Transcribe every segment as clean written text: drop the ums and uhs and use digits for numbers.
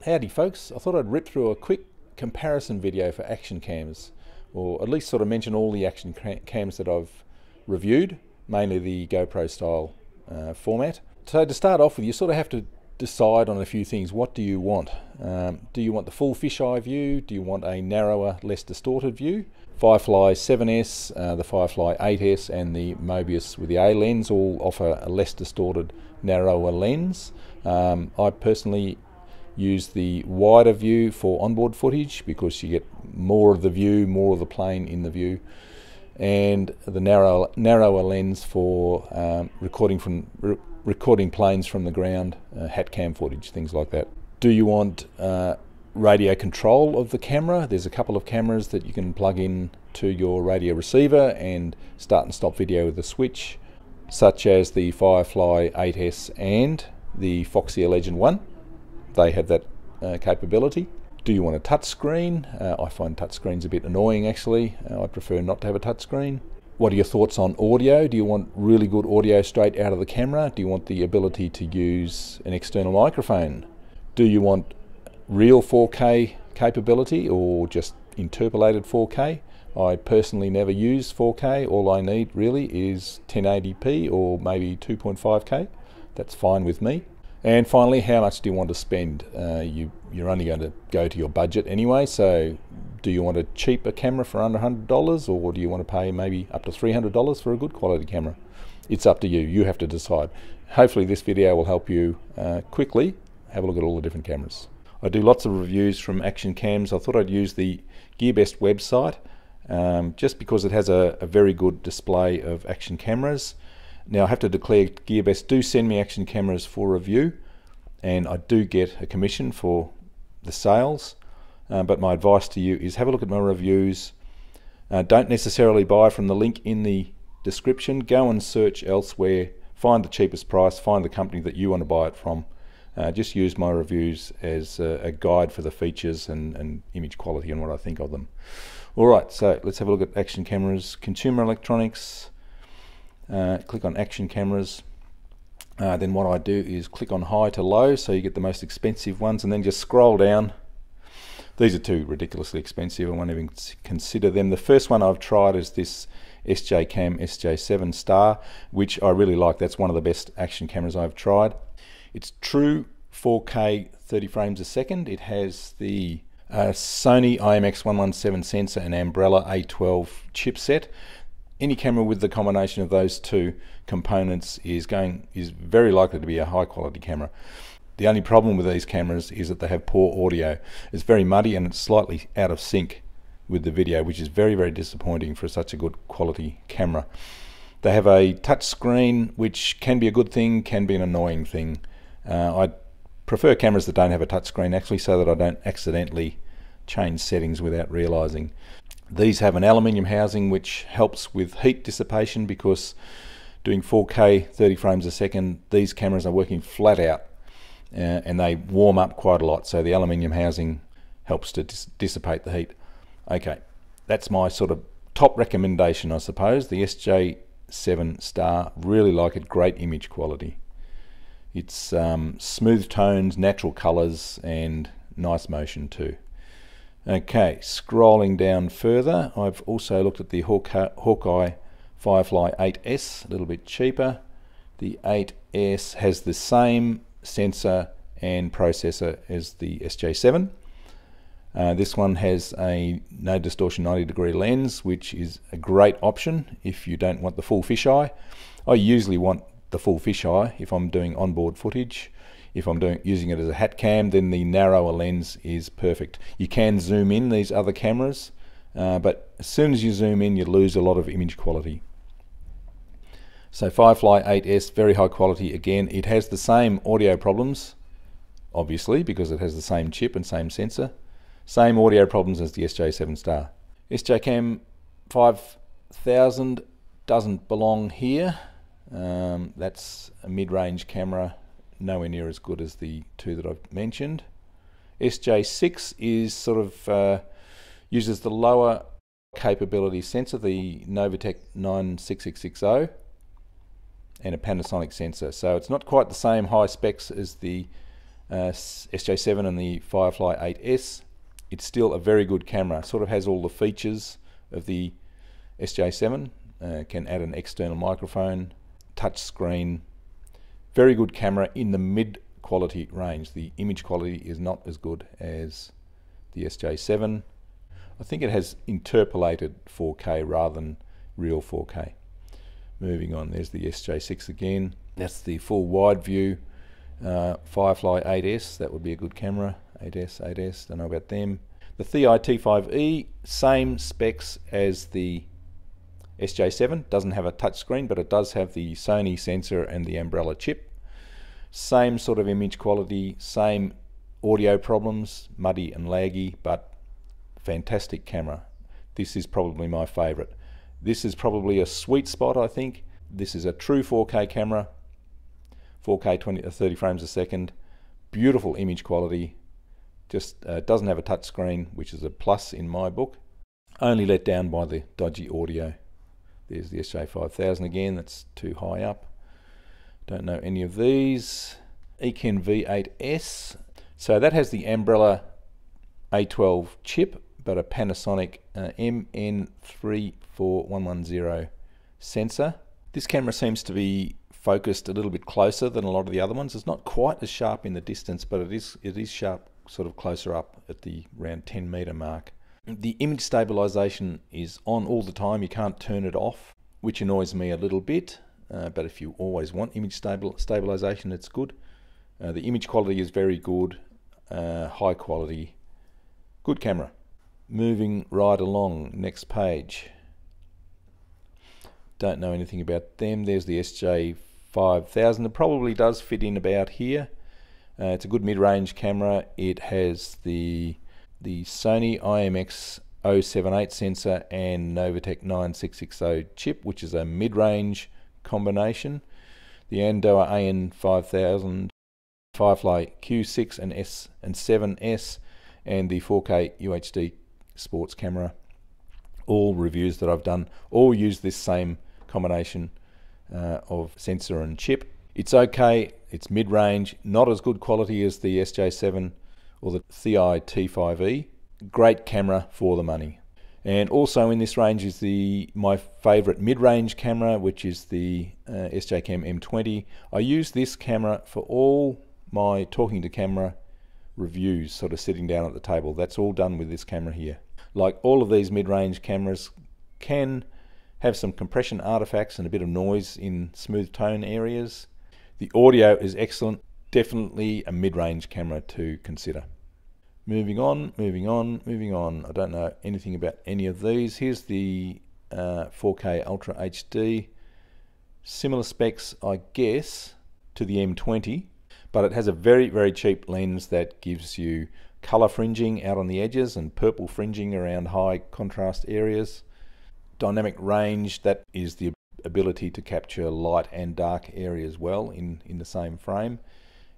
Howdy folks, I thought I'd rip through a quick comparison video for action cams, or at least sort of mention all the action cams that I've reviewed, mainly the GoPro style format. So to start off with, you sort of have to decide on a few things. What do you want? Do you want the full fisheye view? Do you want a narrower, less distorted view? Firefly 7S, the Firefly 8S and the Mobius with the A lens all offer a less distorted, narrower lens. I personally use the wider view for onboard footage because you get more of the view, more of the plane in the view, and the narrower lens for recording planes from the ground, hat cam footage, things like that. Do you want radio control of the camera? There's a couple of cameras that you can plug in to your radio receiver and start and stop video with a switch, such as the Firefly 8S and the Foxeer Legend 1. They have that capability. Do you want a touch screen? I find touch screens a bit annoying actually. I prefer not to have a touch screen. What are your thoughts on audio? Do you want really good audio straight out of the camera? Do you want the ability to use an external microphone? Do you want real 4K capability or just interpolated 4K? I personally never use 4K. All I need really is 1080p or maybe 2.5K. That's fine with me. And finally, how much do you want to spend? You're only going to go to your budget anyway, so do you want a cheaper camera for under $100, or do you want to pay maybe up to $300 for a good quality camera? It's up to you. You have to decide. Hopefully this video will help you quickly have a look at all the different cameras. I do lots of reviews from action cams. I thought I'd use the GearBest website just because it has a very good display of action cameras. Now I have to declare, GearBest do send me action cameras for review, and I do get a commission for the sales, but my advice to you is have a look at my reviews. Don't necessarily buy from the link in the description. Go and search elsewhere, find the cheapest price, find the company that you want to buy it from. Just use my reviews as a guide for the features and image quality and what I think of them. Alright, so let's have a look at action cameras. Consumer electronics. Click on action cameras. Then what I do is click on high to low, so you get the most expensive ones, and then just scroll down. These are too ridiculously expensive, I won't even consider them. The first one I've tried is this SJcam SJ7 Star, which I really like. That's one of the best action cameras I've tried. It's true 4K 30 frames a second. It has the Sony IMX117 sensor and Umbrella A12 chipset. Any camera with the combination of those two components is very likely to be a high quality camera. The only problem with these cameras is that they have poor audio. It's very muddy and it's slightly out of sync with the video, which is very, very disappointing for such a good quality camera. They have a touch screen, which can be a good thing, can be an annoying thing. I prefer cameras that don't have a touch screen actually, so that I don't accidentally change settings without realizing. These have an aluminium housing which helps with heat dissipation, because doing 4K 30 frames a second, these cameras are working flat out and they warm up quite a lot, so the aluminium housing helps to dissipate the heat. Okay, that's my sort of top recommendation, I suppose. The SJ7 Star, really like it, great image quality. It's smooth tones, natural colors and nice motion too. Okay, scrolling down further, I've also looked at the Hawkeye Firefly 8S, a little bit cheaper. The 8S has the same sensor and processor as the SJ7. This one has a no distortion 90-degree lens, which is a great option if you don't want the full fisheye. I usually want the full fisheye if I'm doing onboard footage. If I'm using it as a hat cam, then the narrower lens is perfect. You can zoom in these other cameras, but as soon as you zoom in, you lose a lot of image quality. So Firefly 8S, very high quality. Again, it has the same audio problems, obviously, because it has the same chip and same sensor. Same audio problems as the SJ7 Star. SJcam 5000 doesn't belong here. That's a mid-range camera, nowhere near as good as the two that I've mentioned. SJ6 is sort of uses the lower capability sensor, the Novatech 96660, and a Panasonic sensor. So it's not quite the same high specs as the SJ7 and the Firefly 8S. It's still a very good camera. Sort of has all the features of the SJ7. Can add an external microphone, touch screen. Very good camera in the mid quality range. The image quality is not as good as the SJ7. I think it has interpolated 4K rather than real 4K. Moving on, there's the SJ6 again. That's the full wide view Firefly 8S. That would be a good camera. 8S, don't know about them. The Hawkeye T5e, same specs as the SJ7. Doesn't have a touch screen, but it does have the Sony sensor and the umbrella chip. Same sort of image quality, same audio problems, muddy and laggy, but fantastic camera. This is probably my favorite. This is probably a sweet spot, I think. This is a true 4K camera, 4K 30 frames a second, beautiful image quality. Just doesn't have a touch screen, which is a plus in my book. Only let down by the dodgy audio. There's the SJ5000 again, that's too high up. Don't know any of these. Ekin V8S. So that has the Umbrella A12 chip, but a Panasonic MN34110 sensor. This camera seems to be focused a little bit closer than a lot of the other ones. It's not quite as sharp in the distance, but it is sharp sort of closer up at the around 10 meter mark. The image stabilization is on all the time. You can't turn it off, which annoys me a little bit. But if you always want image stabilization, it's good. The image quality is very good, high quality, good camera. Moving right along, next page. Don't know anything about them. There's the SJ5000. It probably does fit in about here. It's a good mid-range camera. It has the Sony IMX078 sensor and Novatec 9660 chip, which is a mid-range combination. The Andoa AN5000, Firefly Q6 and S7S, and the 4K UHD sports camera. All reviews that I've done all use this same combination of sensor and chip. It's okay, it's mid-range, not as good quality as the SJ7 or the Hawkeye T5e. Great camera for the money. And also in this range is my favorite mid-range camera, which is the SJcam M20. I use this camera for all my talking to camera reviews, sort of sitting down at the table. That's all done with this camera here. Like all of these mid-range cameras can have some compression artifacts and a bit of noise in smooth tone areas. The audio is excellent, definitely a mid-range camera to consider. Moving on. I don't know anything about any of these. Here's the 4K Ultra HD. Similar specs, I guess, to the M20, but it has a very, very cheap lens that gives you color fringing out on the edges and purple fringing around high contrast areas. Dynamic range, that is the ability to capture light and dark areas well in the same frame,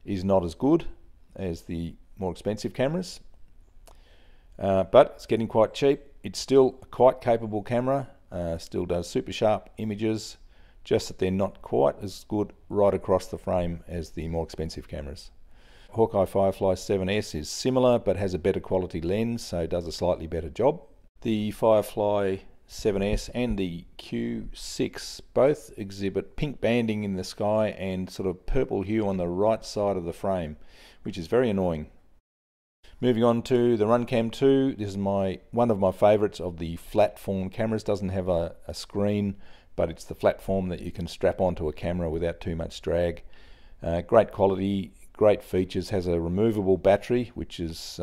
is not as good as the more expensive cameras, but it's getting quite cheap. It's still a quite capable camera, still does super sharp images, just that they're not quite as good right across the frame as the more expensive cameras. Hawkeye Firefly 7S is similar but has a better quality lens, so does a slightly better job. The Firefly 7S and the Q6 both exhibit pink banding in the sky and sort of purple hue on the right side of the frame, which is very annoying. Moving on to the Runcam 2. This is one of my favorites of the flat form cameras. Doesn't have a screen, but it's the flat form that you can strap onto a camera without too much drag. Great quality, great features, has a removable battery, which is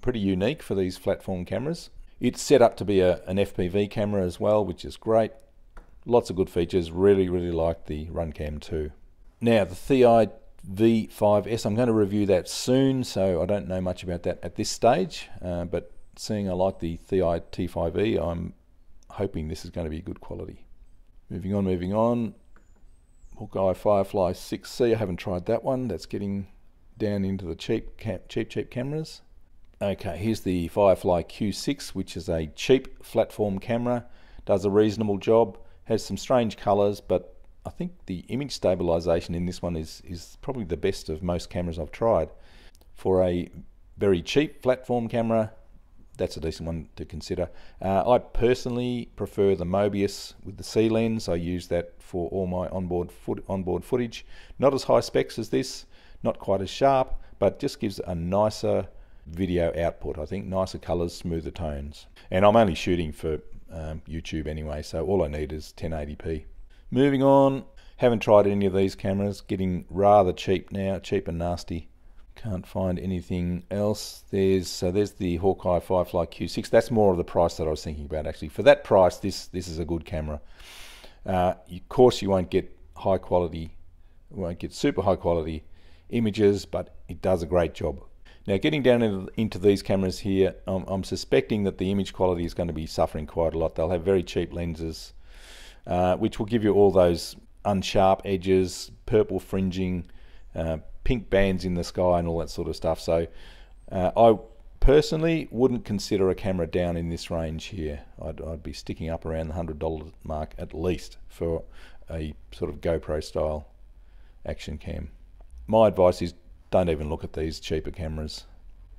pretty unique for these flat form cameras. It's set up to be an FPV camera as well, which is great. Lots of good features. Really, really like the Runcam 2. Now, the Hawkeye V5S, I'm going to review that soon, so I don't know much about that at this stage. But seeing I like the Hawkeye T5e, I'm hoping this is going to be good quality. Moving on. Hawkeye Firefly 6C, I haven't tried that one. That's getting down into the cheap cameras. Okay, here's the Firefly Q6, which is a cheap flat form camera. Does a reasonable job, has some strange colors, but I think the image stabilization in this one is probably the best of most cameras I've tried. For a very cheap flat-form camera, that's a decent one to consider. I personally prefer the Mobius with the C lens. I use that for all my onboard footage. Not as high specs as this, not quite as sharp, but just gives a nicer video output. I think nicer colors, smoother tones. And I'm only shooting for YouTube anyway, so all I need is 1080p. Moving on, haven't tried any of these cameras, getting rather cheap now, cheap and nasty. Can't find anything else. There's the Hawkeye Firefly Q6. That's more of the price that I was thinking about actually. For that price, this is a good camera. Of course, you won't get high quality, super high quality images, but it does a great job. Now, getting down into these cameras here, I'm suspecting that the image quality is going to be suffering quite a lot. They'll have very cheap lenses, which will give you all those unsharp edges, purple fringing, pink bands in the sky and all that sort of stuff. So I personally wouldn't consider a camera down in this range here. I'd be sticking up around the $100 mark at least for a sort of GoPro style action cam. My advice is don't even look at these cheaper cameras.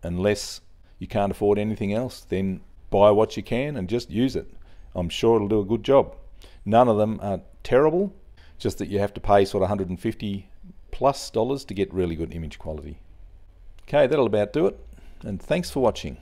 Unless you can't afford anything else, then buy what you can and just use it. I'm sure it'll do a good job. None of them are terrible, just that you have to pay sort of $150 plus to get really good image quality. Okay, that'll about do it, and thanks for watching.